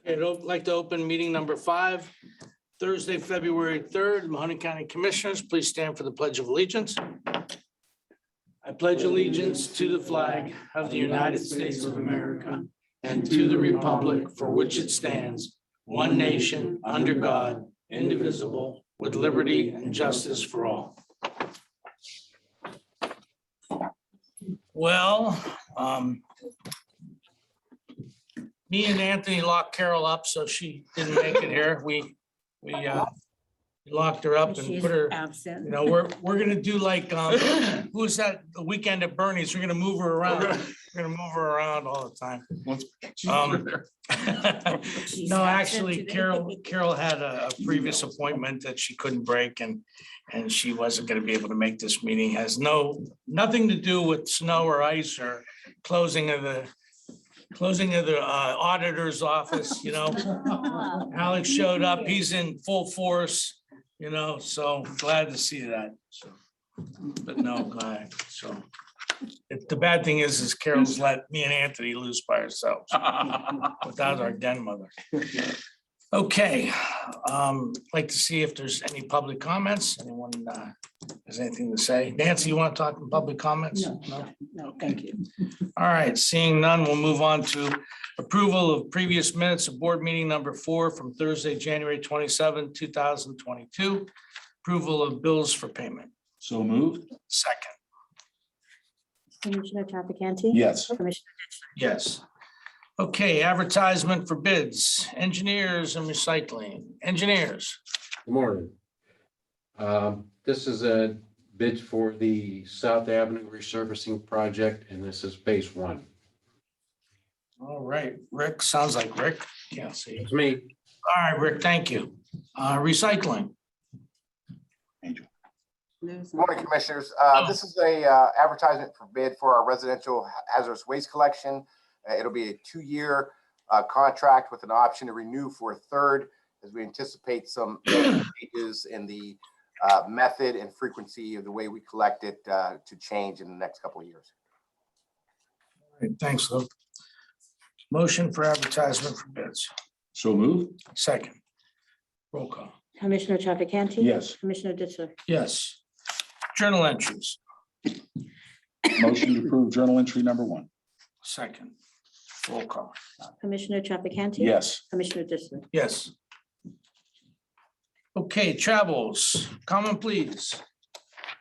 I'd like to open meeting number 5, Thursday, February 3rd. Mahoning County Commissioners, please stand for the Pledge of Allegiance. I pledge allegiance to the flag of the United States of America and to the republic for which it stands, one nation, under God, indivisible, with liberty and justice for all. Well, me and Anthony locked Carol up, so she didn't make it here. We locked her up and She's put her, absent. you know, we're gonna do like, who was that, the Weekend at Bernie's? We're gonna move her around. We're gonna move her around all the time. She's No, absent actually, today. Carol had a previous appointment that she couldn't break and she wasn't gonna be able to make this meeting. Has nothing to do with snow or ice or closing of the auditor's office, you know. Alex showed up, he's in full force, you know, so glad to see that. So, but no, glad, so. The bad thing is Carol's let me and Anthony loose by ourselves without our den mother. Okay, like to see if there's any public comments. Anyone has anything to say? Nancy, you want to talk in public comments? No, thank you. All right, seeing none, we'll move on to approval of previous minutes of board meeting number 4 from Thursday, January 27, 2022. Approval of bills for payment. So moved. Second, Commissioner Trafficante? Yes. Commissioner yes. Okay, advertisement for bids, engineers and recycling. Engineers, Good morning. This is a bid for the South Avenue resurfacing project, and this is phase 1. all right, Rick, sounds like Rick, can't see. It's me. All right, Rick, thank you. Recycling, Good morning, Commissioners. This is a advertisement for bid for our residential hazardous waste collection. It'll be a 2-year contract with an option to renew for a third, as we anticipate some changes in the method and frequency of the way we collect it to change in the next couple of years. all right, thanks, Luke. Motion for advertisement for bids, So moved. second. Roll call, Commissioner Trafficante? Yes. Commissioner Ditzler? yes. Journal entries, Motion to approve journal entry number 1. second. Roll call, Commissioner Trafficante? Yes. Commissioner Ditzler? yes. Okay, travels, comment please.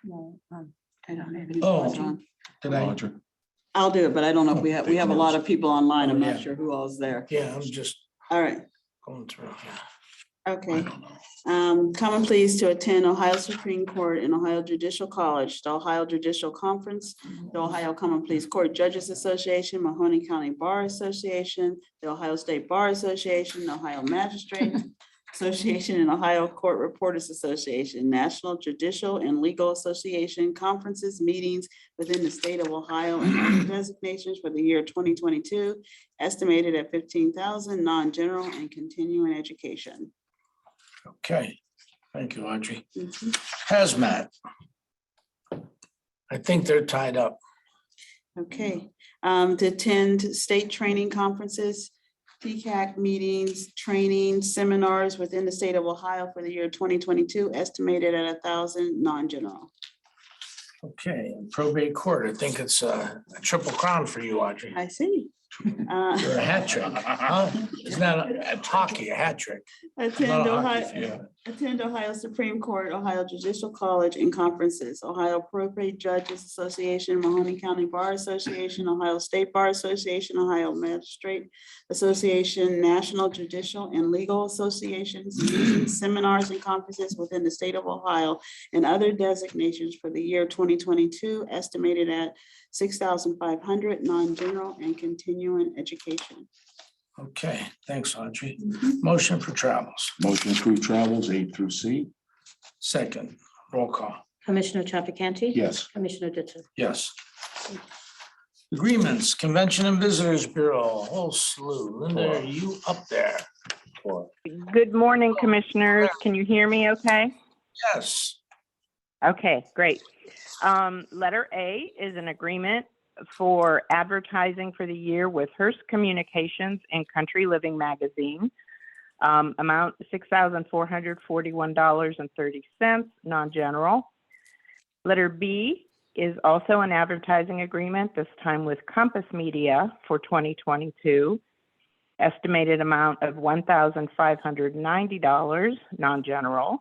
No, I don't have any. Oh. on. Did I? Roger. I'll do it, but I don't know if we have a lot of people online. I'm Yeah. not sure who all is there. Yeah, I'm just All right, going through, yeah. I okay. don't know. Come and please to attend Ohio Supreme Court and Ohio Judicial College, the Ohio Judicial Conference, the Ohio Common Pleas Court Judges Association, Mahoning County Bar Association, the Ohio State Bar Association, the Ohio Magistrate Association, and Ohio Court Reporters Association, National Judicial and Legal Association conferences, meetings within the state of Ohio and other designations for the year 2022, estimated at 15,000, non-general and continuing education. Okay, thank you, Audrey. Mhm. Hazmat. I think they're tied up. Okay, to attend state training conferences, TCAC meetings, training, seminars within the state of Ohio for the year 2022, estimated at 1,000, non-general. Okay, probate court, I think it's a triple crown for you, Audrey. I see. You're a hat trick. Huh? It's not a hockey, a hat trick. Attend Not a hockey Ohio, fan. attend Ohio Supreme Court, Ohio Judicial College and conferences, Ohio Probate Judges Association, Mahoning County Bar Association, Ohio State Bar Association, Ohio Magistrate Association, National Judicial and Legal Associations, meetings, seminars and conferences within the state of Ohio and other designations for the year 2022, estimated at 6,500, non-general and continuing education. Okay, thanks, Audrey. Motion for travels. Motion to approve travels A through C. Second, roll call, Commissioner Trafficante? Yes. Commissioner Ditzler? yes. Agreements, Convention and Visitors Bureau, whole slew. Linda, are you up there? Good morning, Commissioners. Can you hear me okay? Yes, Okay, great. Letter A is an agreement for advertising for the year with Hearst Communications and Country Living Magazine. Amount $6,441.30, non-general. Letter B is also an advertising agreement, this time with Compass Media for 2022. Estimated amount of $1,590, non-general.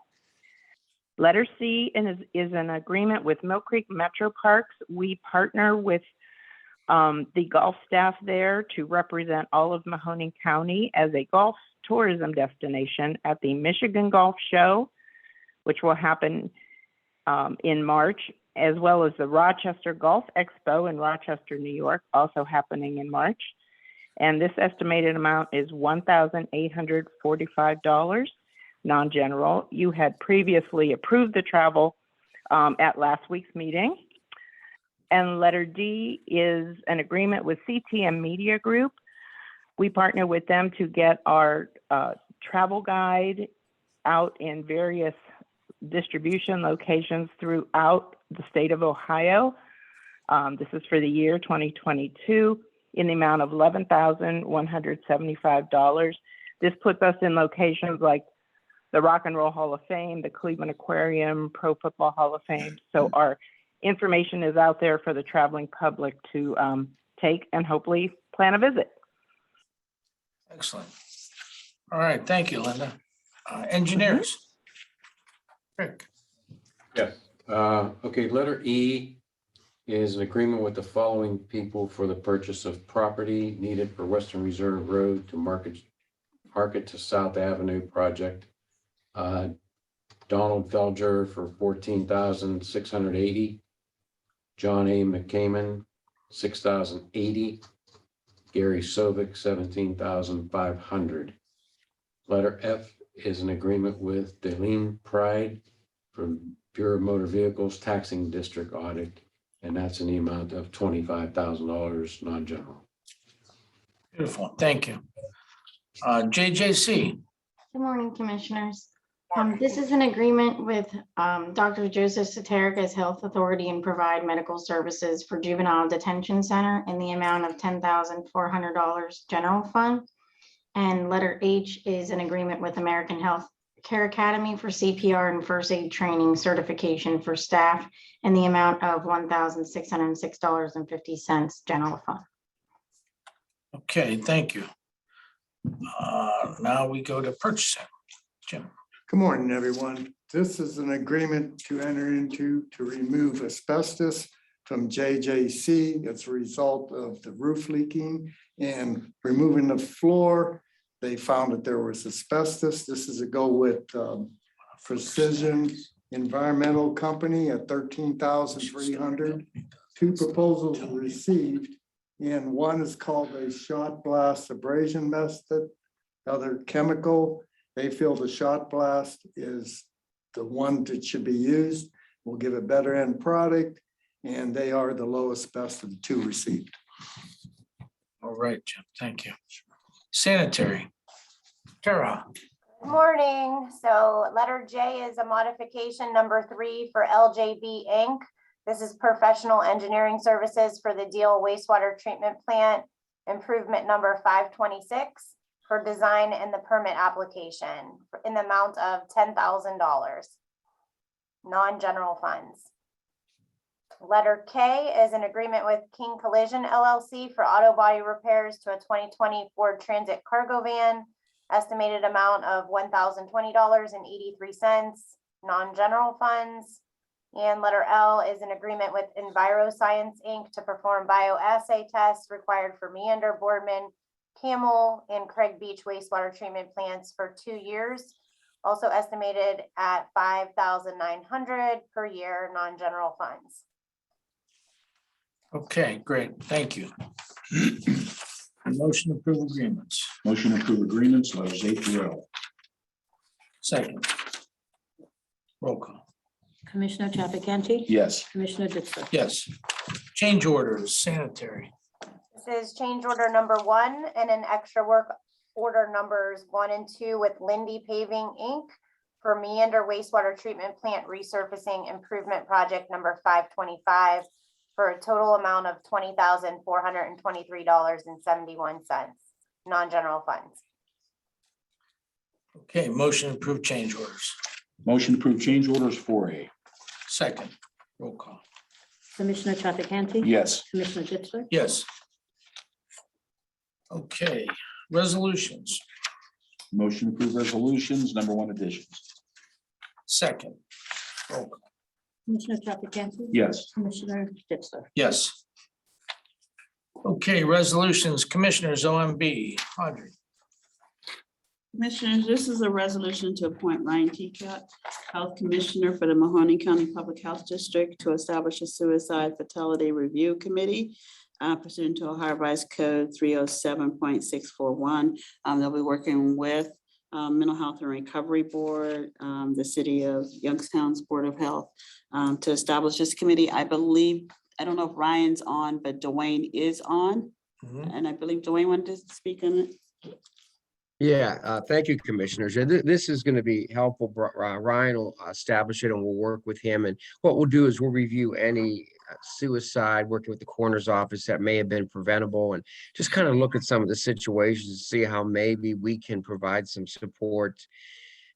Letter C is an agreement with Mill Creek Metro Parks. We partner with the golf staff there to represent all of Mahoning County as a golf tourism destination at the Michigan Golf Show, which will happen in March, as well as the Rochester Golf Expo in Rochester, New York, also happening in March. And this estimated amount is $1,845, non-general. You had previously approved the travel at last week's meeting. And letter D is an agreement with CTM Media Group. We partner with them to get our travel guide out in various distribution locations throughout the state of Ohio. This is for the year 2022 in the amount of $11,175. This puts us in locations like the Rock and Roll Hall of Fame, the Cleveland Aquarium, Pro Football Hall of Fame. So our information is out there for the traveling public to take and hopefully plan a visit. Excellent. All right, thank you, Linda. Engineers. Rick. Yes. Okay, letter E is an agreement with the following people for the purchase of property needed for Western Reserve Road to Market to South Avenue project. Donald Felger for $14,680. John A. McCaman, $6,080. Gary Sovic, $17,500. Letter F is an agreement with Delene Pride from Bureau of Motor Vehicles Taxing District Audit, and that's in the amount of $25,000, non-general. Beautiful, thank you. JJC. Good morning, Commissioners. This is an agreement with Dr. Joseph Soteric as Health Authority and provide medical services for Juvenile Detention Center in the amount of $10,400 general fund. And letter H is an agreement with American Health Care Academy for CPR and first aid training certification for staff in the amount of $1,606.50 general fund. Okay, thank you. Now we go to purchasing. Jim. Good morning, everyone. This is an agreement to enter into to remove asbestos from JJC as a result of the roof leaking and removing the floor. They found that there was asbestos. This is a go with Precision Environmental Company at $13,300. Two proposals were received, and one is called a shot blast abrasion method, other chemical. They feel the shot blast is the one that should be used, will give a better end product, and they are the lowest best of the two received. All right, Jim, thank you. Sanitary. Tara. Good morning. So letter J is a modification number 3 for LJB Inc. This is professional engineering services for the Deal wastewater treatment plant improvement number 526 for design and the permit application in the amount of $10,000, non-general funds. Letter K is an agreement with King Collision LLC for auto body repairs to a 2020 Ford Transit cargo van, estimated amount of $1,020.83, non-general funds. And letter L is an agreement with EnviroScience Inc. to perform bioassay tests required for Meander, Boardman, Camel, and Craig Beach wastewater treatment plants for 2 years, also estimated at $5,900 per year, non-general funds. Okay, great, thank you. Motion to approve agreements. Motion to approve agreements, letters A through L. Second. Roll call. Commissioner Trafficante. Yes. Commissioner Ditzler. Yes. Change orders, sanitary. This is change order number 1 and an extra work order numbers 1 and 2 with Lindy Paving Inc. for Meander wastewater treatment plant resurfacing improvement project number 525 for a total amount of $20,423.71, non-general funds. Okay, motion to approve change orders. Motion to approve change orders 4A. Second, roll call. Commissioner Trafficante. Yes. Commissioner Ditzler. Yes. Okay, resolutions. Motion to approve resolutions, number 1 additions. Second, roll call. Commissioner Trafficante. Yes. Commissioner Ditzler. Yes. Okay, resolutions, commissioners, OMB, Audrey. Commissioners, this is a resolution to appoint Ryan Teacup, Health Commissioner for the Mahoning County Public Health District, to establish a suicide fatality review committee pursuant to Ohio Revised Code 307.641. They'll be working with Mental Health and Recovery Board, the City of Youngstown's Board of Health, to establish this committee. I believe, I don't know if Ryan's on, but Dwayne is on. And I believe Dwayne wanted to speak on it. Yeah, thank you, commissioners. This is going to be helpful. Ryan will establish it and we'll work with him. And what we'll do is we'll review any suicide, working with the coroner's office that may have been preventable, and just kind of look at some of the situations to see how maybe we can provide some support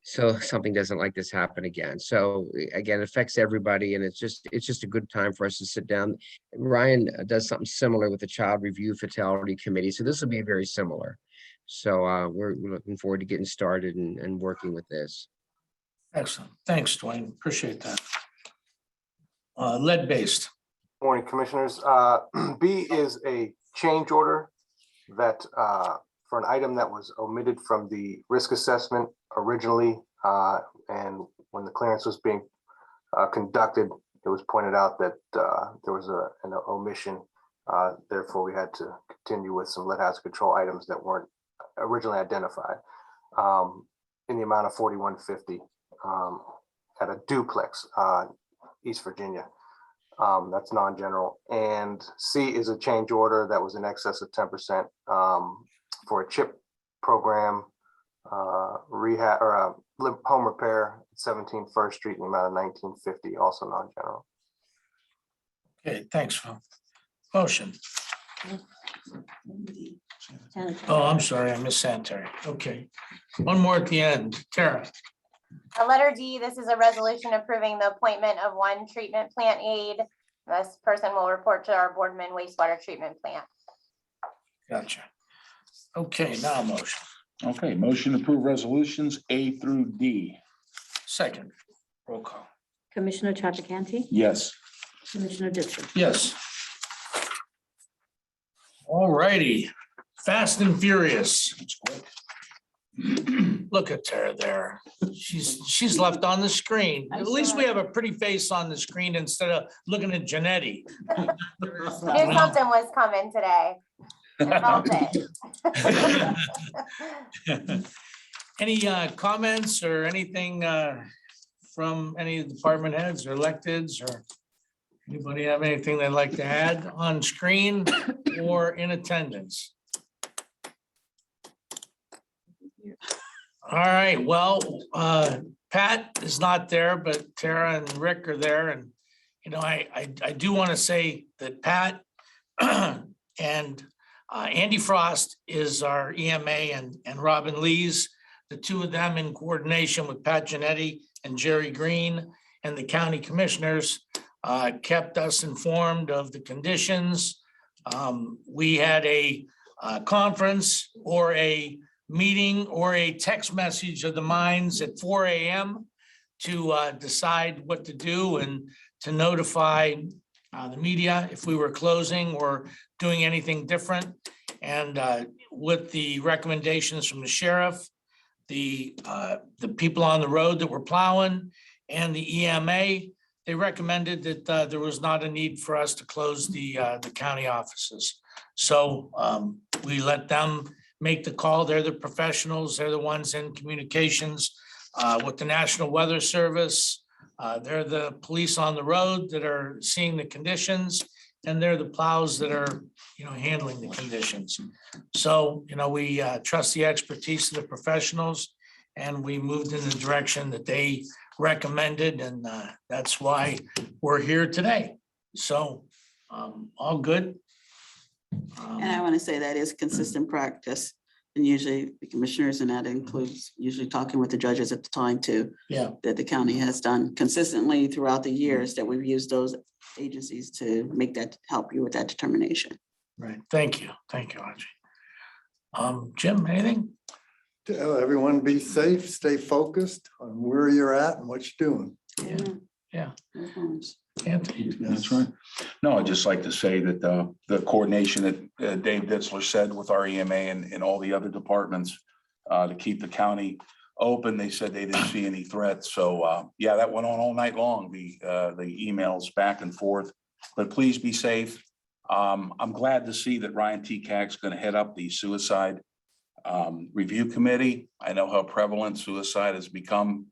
so something doesn't like this happen again. So again, it affects everybody, and it's just a good time for us to sit down. Ryan does something similar with the Child Review Fatality Committee, so this will be very similar. So we're looking forward to getting started and working with this. Excellent. Thanks, Dwayne. Appreciate that. Lead-based. Morning, Commissioners. B is a change order that for an item that was omitted from the risk assessment originally. And when the clearance was being conducted, it was pointed out that there was an omission. Therefore, we had to continue with some lead hazard control items that weren't originally identified in the amount of $41.50 at a duplex, East Virginia. That's non-general. And C is a change order that was in excess of 10% for a CHIP program rehab or home repair at 17 First Street in the amount of $19.50, also non-general. Okay, thanks, Phil. Motion. Oh, I'm sorry, I missed sanitary. Okay. One more at the end. Tara. Letter D, this is a resolution approving the appointment of one treatment plant aide. This person will report to our Boardman wastewater treatment plant. Gotcha. Okay, now motion. Okay, motion to approve resolutions A through D. Second, roll call. Commissioner Trafficante. Yes. Commissioner Ditzler. Yes. All righty, Fast and Furious. Look at Tara there. She's left on the screen. At least we have a pretty face on the screen instead of looking at Janetti. Knew something was coming today. I felt it. Any comments or anything from any of the department heads or electeds, or anybody have anything they'd like to add on screen or in attendance? All right, well, Pat is not there, but Tara and Rick are there. And, you know, I do want to say that Pat and Andy Frost is our EMA, and Robin Lees, the two of them in coordination with Pat Janetti and Jerry Green and the county commissioners kept us informed of the conditions. We had a conference or a meeting or a text message of the minds at 4 a.m. to decide what to do and to notify the media if we were closing or doing anything different. And with the recommendations from the sheriff, the people on the road that were plowing and the EMA, they recommended that there was not a need for us to close the county offices. So we let them make the call. They're the professionals. They're the ones in communications with the National Weather Service. They're the police on the road that are seeing the conditions, and they're the plows that are, you know, handling the conditions. So, you know, we trust the expertise of the professionals, and we moved in the direction that they recommended, and that's why we're here today. So all good. And I want to say that is consistent practice. And usually the commissioners, and that includes usually talking with the judges at the time too, Yeah, that the county has done consistently throughout the years that we've used those agencies to make that, help you with that determination. right. Thank you, Audrey. Jim, anything? Tell everyone be safe, stay focused on where you're at and what you're doing. Yeah. No problems. Anthony? That's right. No, I'd just like to say that the coordination that Dave Ditzler said with our EMA and all the other departments to keep the county open, they said they didn't see any threats. So yeah, that went on all night long, the emails back and forth. But please be safe. I'm glad to see that Ryan Tekak's going to head up the suicide review committee. I know how prevalent suicide has become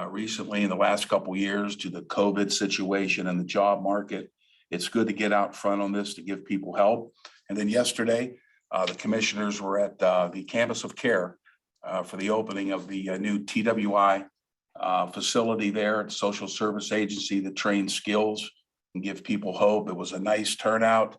recently in the last couple of years to the COVID situation and the job market. It's good to get out front on this to give people help. And then yesterday, the commissioners were at the Campus of Care for the opening of the new TWI facility there at Social Service Agency that trains skills and give people hope. It was a nice turnout,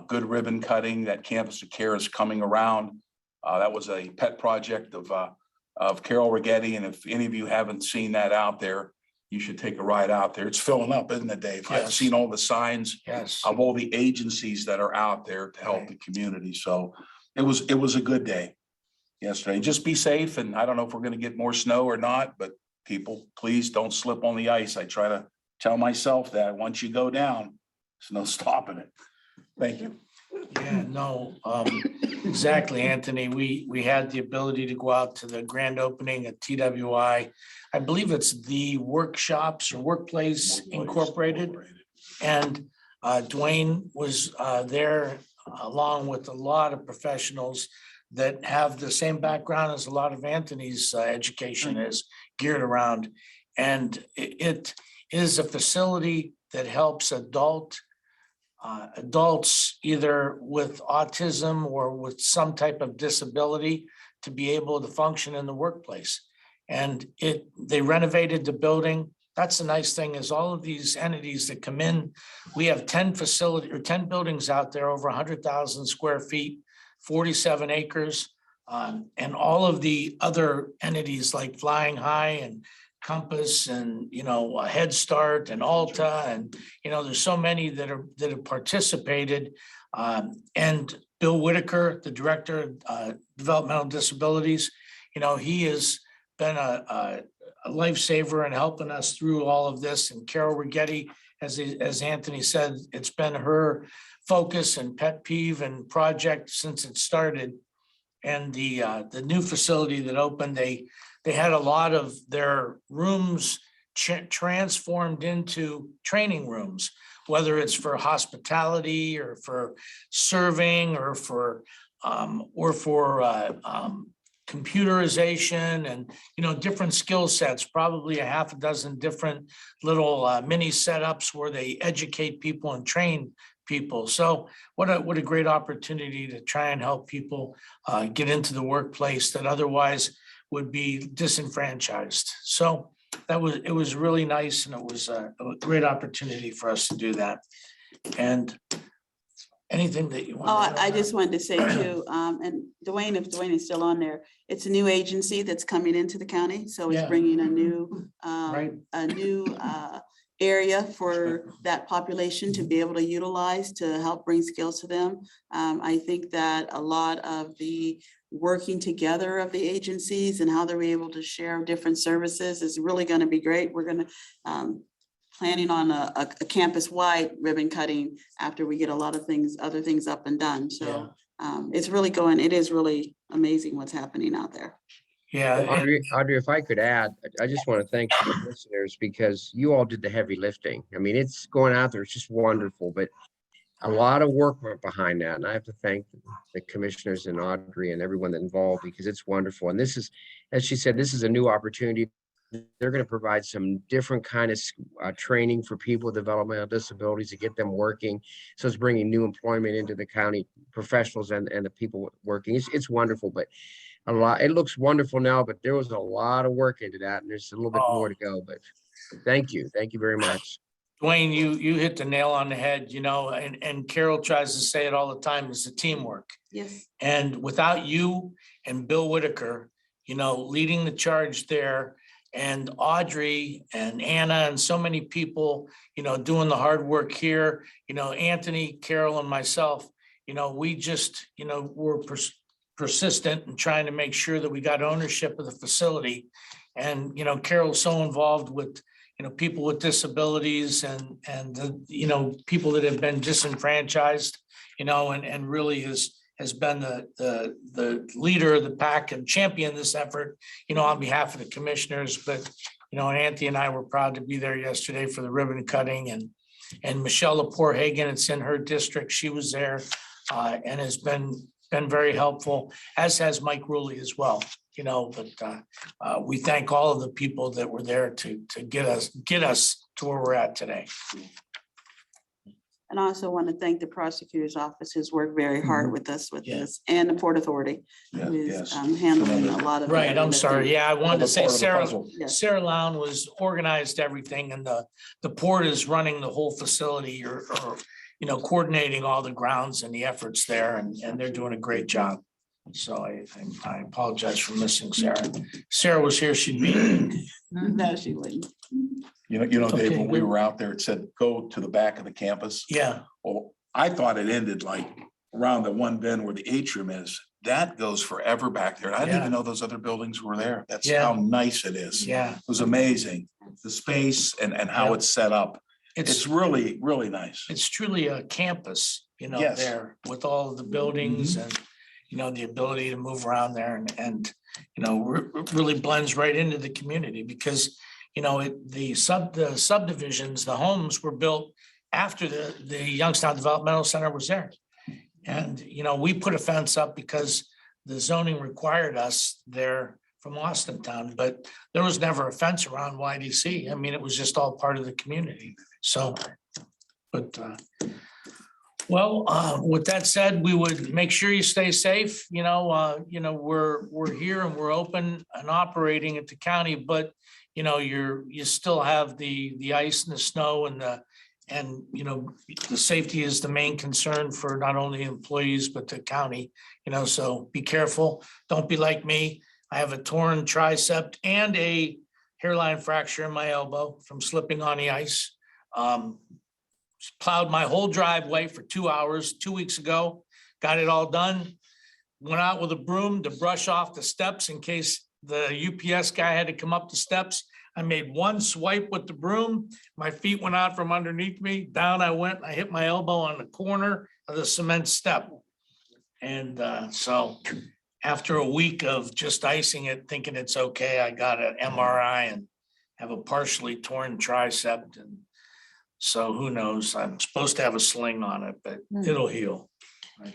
good ribbon cutting. That Campus of Care is coming around. That was a pet project of Carol Rigetti. And if any of you haven't seen that out there, you should take a ride out there. It's filling up, isn't it, Dave? I've Yes. seen all the signs Yes. of all the agencies that are out there to help the community. So it was a good day yesterday. Just be safe. And I don't know if we're going to get more snow or not, but people, please don't slip on the ice. I try to tell myself that once you go down, there's no stopping it. Thank you. Yeah, no, exactly, Anthony. We had the ability to go out to the grand opening at TWI. I believe it's the Workshops or Workplace Incorporated. And Dwayne was there along with a lot of professionals that have the same background as a lot of Anthony's education is geared around. And it is a facility that helps adults either with autism or with some type of disability to be able to function in the workplace. And they renovated the building. That's the nice thing is all of these entities that come in, we have 10 buildings out there over 100,000 square feet, 47 acres. And all of the other entities like Flying High and Compass and, Head Start and Alta and, there's so many that have participated. And Bill Whitaker, the Director of Developmental Disabilities, he has been a lifesaver in helping us through all of this. And Carol Rigetti, as Anthony said, it's been her focus and pet peeve and project since it started. And the new facility that opened, they had a lot of their rooms transformed into training rooms, whether it's for hospitality or for serving or for computerization and, different skill sets, probably a half a dozen different little mini setups where they educate people and train people. So what a great opportunity to try and help people get into the workplace that otherwise would be disenfranchised. So it was really nice, and it was a great opportunity for us to do that. And anything that you want? Oh, I just wanted to say too, and Dwayne, if Dwayne is still on there, it's a new agency that's coming into the county. So it's Yeah. bringing a new, Right. area for that population to be able to utilize to help bring skills to them. I think that a lot of the working together of the agencies and how they're able to share different services is really going to be great. We're going to planning on a campus-wide ribbon cutting after we get a lot of other things up and done. So it is really amazing what's happening out there. Yeah. Audrey, if I could add, I just want to thank the listeners because you all did the heavy lifting. I mean, it's going out there. It's just wonderful, but a lot of work went behind that. And I have to thank the commissioners and Audrey and everyone that involved because it's wonderful. And this is, as she said, this is a new opportunity. They're going to provide some different kind of training for people with developmental disabilities to get them working. So it's bringing new employment into the county professionals and the people working. It's wonderful, but it looks wonderful now, but there was a lot of work into that and there's a little bit more to go, but thank you very much. Dwayne, you hit the nail on the head, and Carol tries to say it all the time, is the teamwork. Yes. And without you and Bill Whitaker, leading the charge there, and Audrey and Anna and so many people, doing the hard work here, Anthony, Carol and myself, we just, were persistent in trying to make sure that we got ownership of the facility. And, Carol's so involved with, people with disabilities and, people that have been disenfranchised, and really has been the leader of the pack and champion this effort, on behalf of the commissioners. But, and Anthony and I were proud to be there yesterday for the ribbon cutting, and Michelle Lepore Hagan, it's in her district. She was there and has been very helpful, as has Mike Rulli as well. But we thank all of the people that were there to get us to where we're at today. And I also want to thank the prosecutor's office, who's worked very hard with us with Yeah. this, and the Port Authority, Yeah, who is yes. handling a lot of. the Right, heavy I'm sorry. lifting. Yeah, I wanted to say Part of the Sarah puzzle. Yes. Sarah Lown was organized everything, and the port is running the whole facility or coordinating all the grounds and the efforts there, and they're doing a great job. So I apologize for missing Sarah. Sarah was here, she'd be. No, she wouldn't. Dave, Okay, when we good. were out there, it said, go to the back of the campus. Yeah, Well, I thought it ended like around the one bend where the atrium is. That goes forever back there. I didn't Yeah. even know those other buildings were there. That's Yeah. how nice it is. It yeah. was amazing. The space and how Yeah. it's set up. It's really, really nice. It's truly a campus, Yes. there with all of the buildings and, the ability to move around there and really blends right into the community because, the subdivisions, the homes were built after the Youngstown Developmental Center was there. And, we put a fence up because the zoning required us there from Austintown, but there was never a fence around YDC. I mean, it was just all part of the community. So, but, with that said, we would make sure you stay safe. We're here and we're open and operating at the county, but you still have the ice and the snow and the safety is the main concern for not only employees, but the county, so be careful. Don't be like me. I have a torn tricep and a hairline fracture in my elbow from slipping on the ice. Plowed my whole driveway for 2 hours 2 weeks ago, got it all done. Went out with a broom to brush off the steps in case the UPS guy had to come up the steps. I made one swipe with the broom. My feet went out from underneath me. Down I went. I hit my elbow on the corner of the cement step. And so after a week of just icing it, thinking it's okay, I got an MRI and have a partially torn tricep. And so who knows? I'm supposed to have a sling on it, but it'll heal.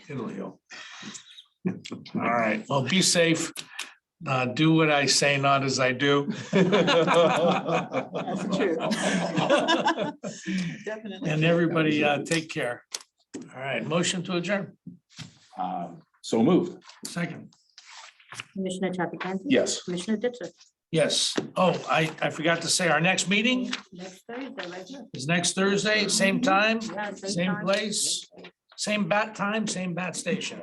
It'll heal. All right. Well, be safe. Do what I say, not as I do. That's true. Definitely. And everybody, take care. All right, motion to adjourn. So moved. Second. Commissioner Trafficante. Yes. Commissioner Ditzler. Yes. Oh, I forgot to say, our next meeting Next Thursday, right here. is next Thursday, same time, Yeah, same time. place, same bat time, same bat station.